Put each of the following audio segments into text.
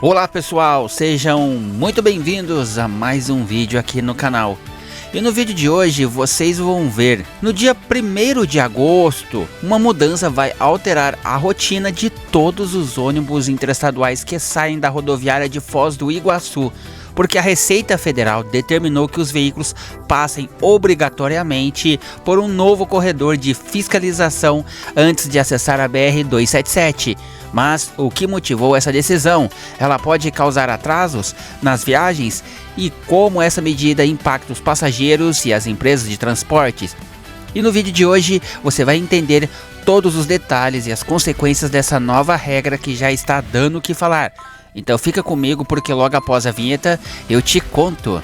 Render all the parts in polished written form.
Olá pessoal, sejam muito bem-vindos a mais um vídeo aqui no canal. E no vídeo de hoje vocês vão ver, no dia 1º de agosto, uma mudança vai alterar a rotina de todos os ônibus interestaduais que saem da rodoviária de Foz do Iguaçu, porque a Receita Federal determinou que os veículos passem obrigatoriamente por um novo corredor de fiscalização antes de acessar a BR-277. Mas o que motivou essa decisão? Ela pode causar atrasos nas viagens? E como essa medida impacta os passageiros e as empresas de transportes? E no vídeo de hoje você vai entender todos os detalhes e as consequências dessa nova regra que já está dando o que falar. Então fica comigo porque logo após a vinheta eu te conto.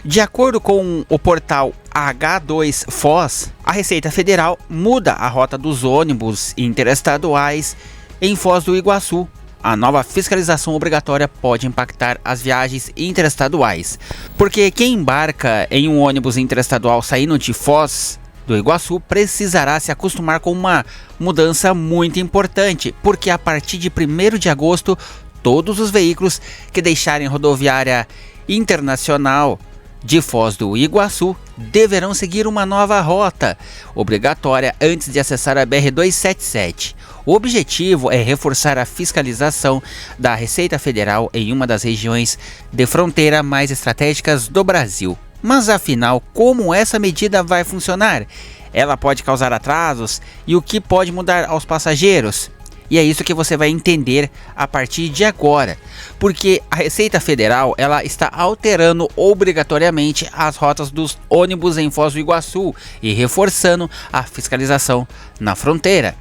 De acordo com o portal H2 Foz, a Receita Federal muda a rota dos ônibus interestaduais em Foz do Iguaçu. A nova fiscalização obrigatória pode impactar as viagens interestaduais, porque quem embarca em um ônibus interestadual saindo de Foz do Iguaçu precisará se acostumar com uma mudança muito importante, porque a partir de 1º de agosto, todos os veículos que deixarem rodoviária internacional de Foz do Iguaçu deverão seguir uma nova rota obrigatória antes de acessar a BR-277. O objetivo é reforçar a fiscalização da Receita Federal em uma das regiões de fronteira mais estratégicas do Brasil. Mas afinal, como essa medida vai funcionar? Ela pode causar atrasos e o que pode mudar aos passageiros? E é isso que você vai entender a partir de agora, porque a Receita Federal ela está alterando obrigatoriamente as rotas dos ônibus em Foz do Iguaçu e reforçando a fiscalização na fronteira.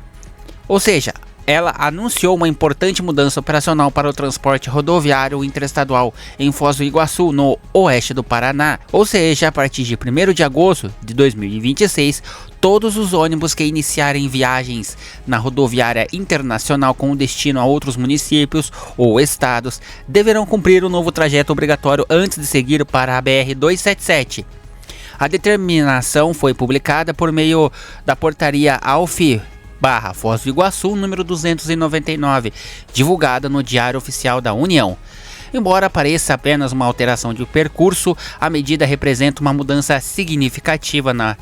Ou seja, ela anunciou uma importante mudança operacional para o transporte rodoviário interestadual em Foz do Iguaçu, no oeste do Paraná. Ou seja, a partir de 1º de agosto de 2026, todos os ônibus que iniciarem viagens na rodoviária internacional com destino a outros municípios ou estados deverão cumprir o novo trajeto obrigatório antes de seguir para a BR-277. A determinação foi publicada por meio da portaria Foz do Iguaçu, número 299, divulgada no Diário Oficial da União. Embora pareça apenas uma alteração de percurso, a medida representa uma mudança significativa na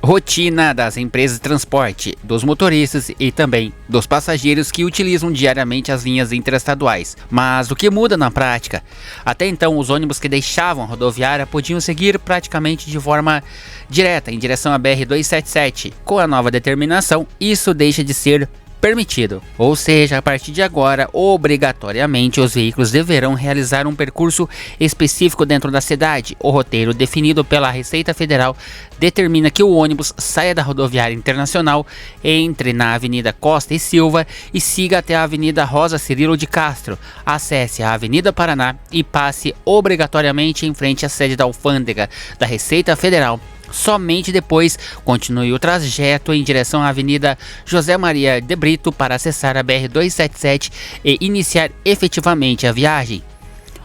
rotina das empresas de transporte, dos motoristas e também dos passageiros que utilizam diariamente as linhas interestaduais. Mas o que muda na prática? Até então, os ônibus que deixavam a rodoviária podiam seguir praticamente de forma direta em direção à BR-277. Com a nova determinação, isso deixa de ser permitido. Ou seja, a partir de agora, obrigatoriamente os veículos deverão realizar um percurso específico dentro da cidade. O roteiro definido pela Receita Federal determina que o ônibus saia da rodoviária internacional, entre na Avenida Costa e Silva e siga até a Avenida Rosa Cirilo de Castro, acesse a Avenida Paraná e passe obrigatoriamente em frente à sede da alfândega da Receita Federal. Somente depois continue o trajeto em direção à Avenida José Maria de Brito para acessar a BR-277 e iniciar efetivamente a viagem.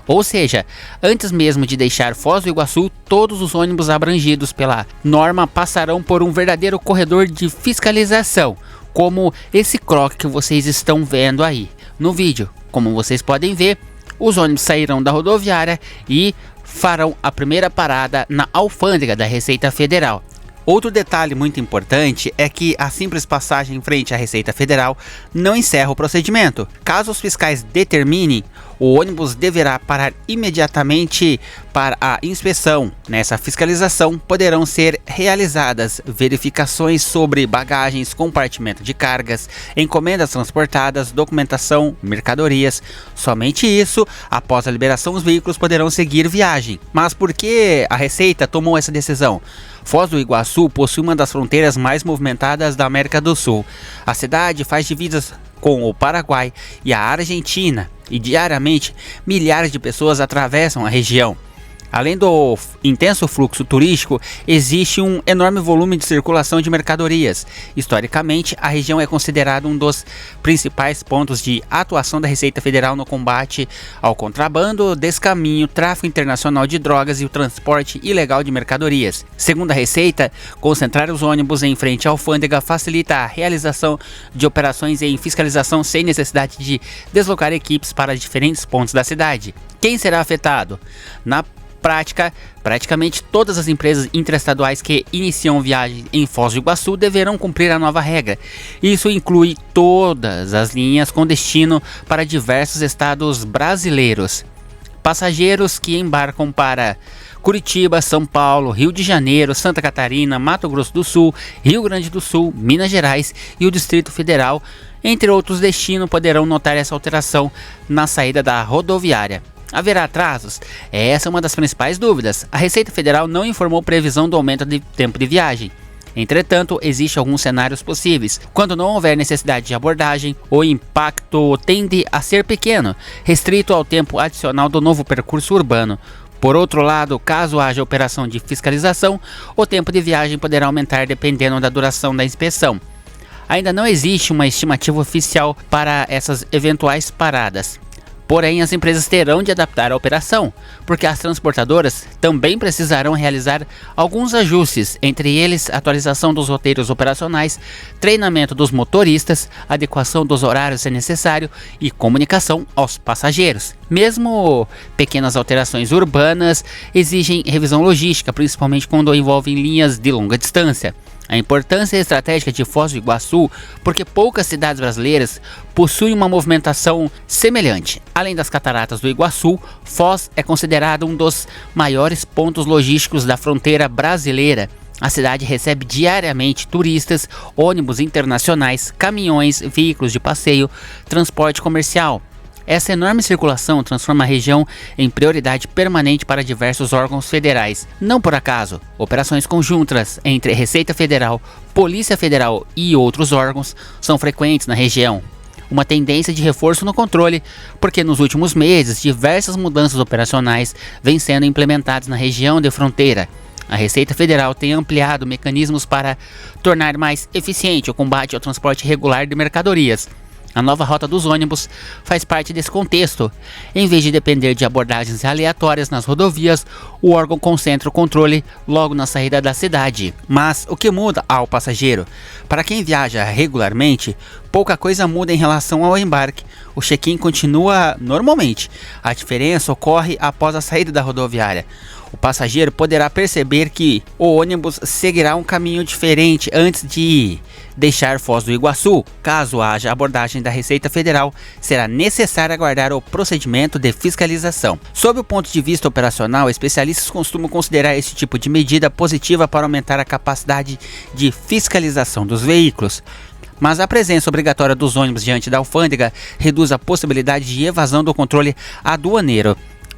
Ou seja, antes mesmo de deixar Foz do Iguaçu, todos os ônibus abrangidos pela norma passarão por um verdadeiro corredor de fiscalização, como esse croque que vocês estão vendo aí no vídeo. Como vocês podem ver, os ônibus sairão da rodoviária e farão a primeira parada na alfândega da Receita Federal. Outro detalhe muito importante é que a simples passagem em frente à Receita Federal não encerra o procedimento. Caso os fiscais determinem, o ônibus deverá parar imediatamente para a inspeção. Nessa fiscalização poderão ser realizadas verificações sobre bagagens, compartimento de cargas, encomendas transportadas, documentação, mercadorias. Somente isso, após a liberação, os veículos poderão seguir viagem. Mas por que a Receita tomou essa decisão? Foz do Iguaçu possui uma das fronteiras mais movimentadas da América do Sul. A cidade faz divisas com o Paraguai e a Argentina, e diariamente milhares de pessoas atravessam a região. Além do intenso fluxo turístico, existe um enorme volume de circulação de mercadorias. Historicamente, a região é considerada um dos principais pontos de atuação da Receita Federal no combate ao contrabando, descaminho, tráfico internacional de drogas e o transporte ilegal de mercadorias. Segundo a Receita, concentrar os ônibus em frente à alfândega facilita a realização de operações em fiscalização sem necessidade de deslocar equipes para diferentes pontos da cidade. Quem será afetado? Na prática, praticamente todas as empresas interestaduais que iniciam viagem em Foz do Iguaçu deverão cumprir a nova regra. Isso inclui todas as linhas com destino para diversos estados brasileiros. Passageiros que embarcam para Curitiba, São Paulo, Rio de Janeiro, Santa Catarina, Mato Grosso do Sul, Rio Grande do Sul, Minas Gerais e o Distrito Federal, entre outros destinos, poderão notar essa alteração na saída da rodoviária. Haverá atrasos? Essa é uma das principais dúvidas. A Receita Federal não informou previsão do aumento de tempo de viagem. Entretanto, existem alguns cenários possíveis. Quando não houver necessidade de abordagem, o impacto tende a ser pequeno, restrito ao tempo adicional do novo percurso urbano. Por outro lado, caso haja operação de fiscalização, o tempo de viagem poderá aumentar dependendo da duração da inspeção. Ainda não existe uma estimativa oficial para essas eventuais paradas. Porém, as empresas terão de adaptar a operação, porque as transportadoras também precisarão realizar alguns ajustes, entre eles atualização dos roteiros operacionais, treinamento dos motoristas, adequação dos horários se necessário e comunicação aos passageiros. Mesmo pequenas alterações urbanas exigem revisão logística, principalmente quando envolvem linhas de longa distância. A importância estratégica de Foz do Iguaçu, porque poucas cidades brasileiras possuem uma movimentação semelhante. Além das cataratas do Iguaçu, Foz é considerado um dos maiores pontos logísticos da fronteira brasileira. A cidade recebe diariamente turistas, ônibus internacionais, caminhões, veículos de passeio, transporte comercial. Essa enorme circulação transforma a região em prioridade permanente para diversos órgãos federais. Não por acaso, operações conjuntas entre Receita Federal, Polícia Federal e outros órgãos são frequentes na região. Uma tendência de reforço no controle, porque nos últimos meses diversas mudanças operacionais vêm sendo implementadas na região de fronteira. A Receita Federal tem ampliado mecanismos para tornar mais eficiente o combate ao transporte irregular de mercadorias. A nova rota dos ônibus faz parte desse contexto. Em vez de depender de abordagens aleatórias nas rodovias, o órgão concentra o controle logo na saída da cidade. Mas o que muda ao passageiro? Para quem viaja regularmente, pouca coisa muda em relação ao embarque. O check-in continua normalmente. A diferença ocorre após a saída da rodoviária. O passageiro poderá perceber que o ônibus seguirá um caminho diferente antes de deixar Foz do Iguaçu. Caso haja abordagem da Receita Federal, será necessário aguardar o procedimento de fiscalização. Sob o ponto de vista operacional, especialistas costumam considerar esse tipo de medida positiva para aumentar a capacidade de fiscalização dos veículos. Mas a presença obrigatória dos ônibus diante da alfândega reduz a possibilidade de evasão do controle aduaneiro.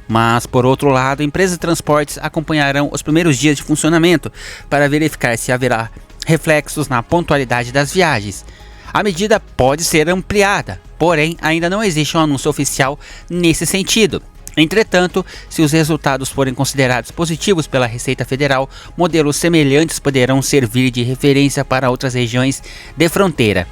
Mas, por outro lado, empresas de transportes acompanharão os primeiros dias de funcionamento para verificar se haverá reflexos na pontualidade das viagens. A medida pode ser ampliada, porém ainda não existe um anúncio oficial nesse sentido. Entretanto, se os resultados forem considerados positivos pela Receita Federal, modelos semelhantes poderão servir de referência para outras regiões de fronteira.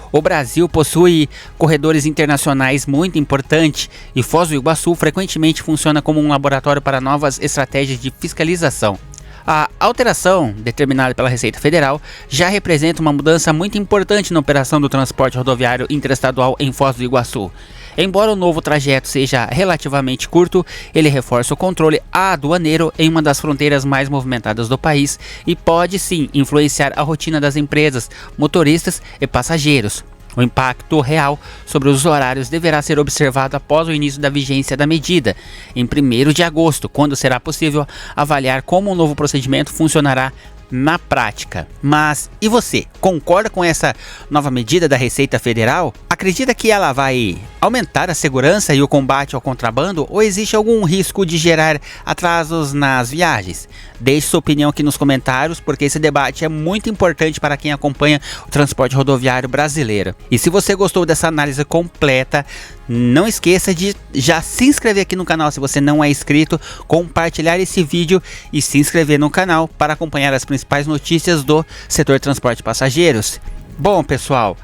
O Brasil possui corredores internacionais muito importantes e Foz do Iguaçu frequentemente funciona como um laboratório para novas estratégias de fiscalização. A alteração determinada pela Receita Federal já representa uma mudança muito importante na operação do transporte rodoviário interestadual em Foz do Iguaçu. Embora o novo trajeto seja relativamente curto, ele reforça o controle aduaneiro em uma das fronteiras mais movimentadas do país e pode sim influenciar a rotina das empresas, motoristas e passageiros. O impacto real sobre os horários deverá ser observado após o início da vigência da medida, em 1º de agosto, quando será possível avaliar como o novo procedimento funcionará na prática. Mas e você? Concorda com essa nova medida da Receita Federal? Acredita que ela vai aumentar a segurança e o combate ao contrabando ou existe algum risco de gerar atrasos nas viagens? Deixe sua opinião aqui nos comentários, porque esse debate é muito importante para quem acompanha o transporte rodoviário brasileiro. E se você gostou dessa análise completa, não esqueça de já se inscrever aqui no canal se você não é inscrito, compartilhar esse vídeo e se inscrever no canal para acompanhar as principais notícias do setor transporte de passageiros. Bom, pessoal,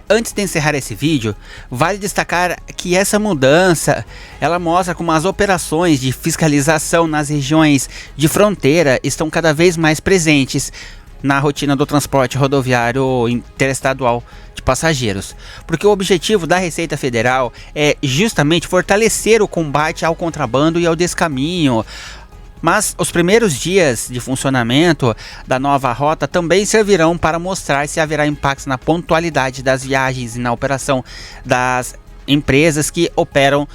antes de encerrar esse vídeo, vale destacar que essa mudança ela mostra como as operações de fiscalização nas regiões de fronteira estão cada vez mais presentes na rotina do transporte rodoviário interestadual de passageiros, porque o objetivo da Receita Federal é justamente fortalecer o combate ao contrabando e ao descaminho. Mas os primeiros dias de funcionamento da nova rota também servirão para mostrar se haverá impactos na pontualidade das viagens e na operação das empresas que operam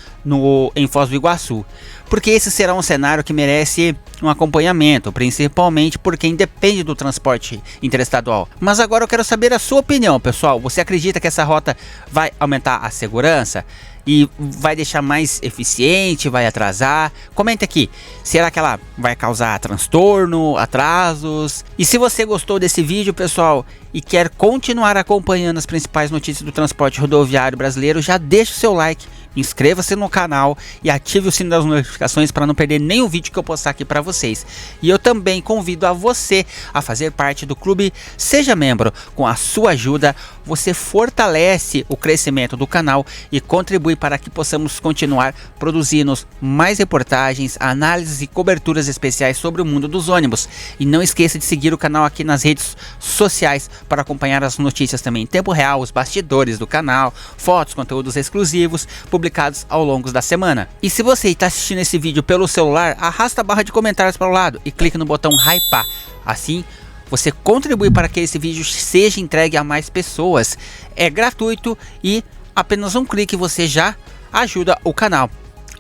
em Foz do Iguaçu, porque esse será um cenário que merece um acompanhamento, principalmente por quem depende do transporte interestadual. Mas agora eu quero saber a sua opinião, pessoal. Você acredita que essa rota vai aumentar a segurança e vai deixar mais eficiente, vai atrasar? Comenta aqui, será que ela vai causar transtorno, atrasos? E se você gostou desse vídeo, pessoal, e quer continuar acompanhando as principais notícias do transporte rodoviário brasileiro, já deixa o seu like, inscreva-se no canal e ative o sino das notificações para não perder nenhum vídeo que eu postar aqui para vocês. E eu também convido a você a fazer parte do clube Seja Membro. Com a sua ajuda, você fortalece o crescimento do canal e contribui para que possamos continuar produzindo mais reportagens, análises e coberturas especiais sobre o mundo dos ônibus. E não esqueça de seguir o canal aqui nas redes sociais para acompanhar as notícias também em tempo real, os bastidores do canal, fotos, conteúdos exclusivos publicados ao longo da semana. E se você está assistindo esse vídeo pelo celular, arrasta a barra de comentários para o lado e clique no botão hypar. Assim você contribui para que esse vídeo seja entregue a mais pessoas. É gratuito e apenas um clique você já ajuda o canal.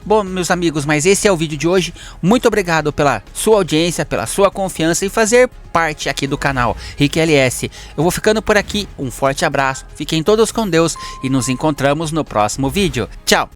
Bom, meus amigos, mas esse é o vídeo de hoje. Muito obrigado pela sua audiência, pela sua confiança e fazer parte aqui do canal Rick LS. Eu vou ficando por aqui, um forte abraço, fiquem todos com Deus e nos encontramos no próximo vídeo. Tchau!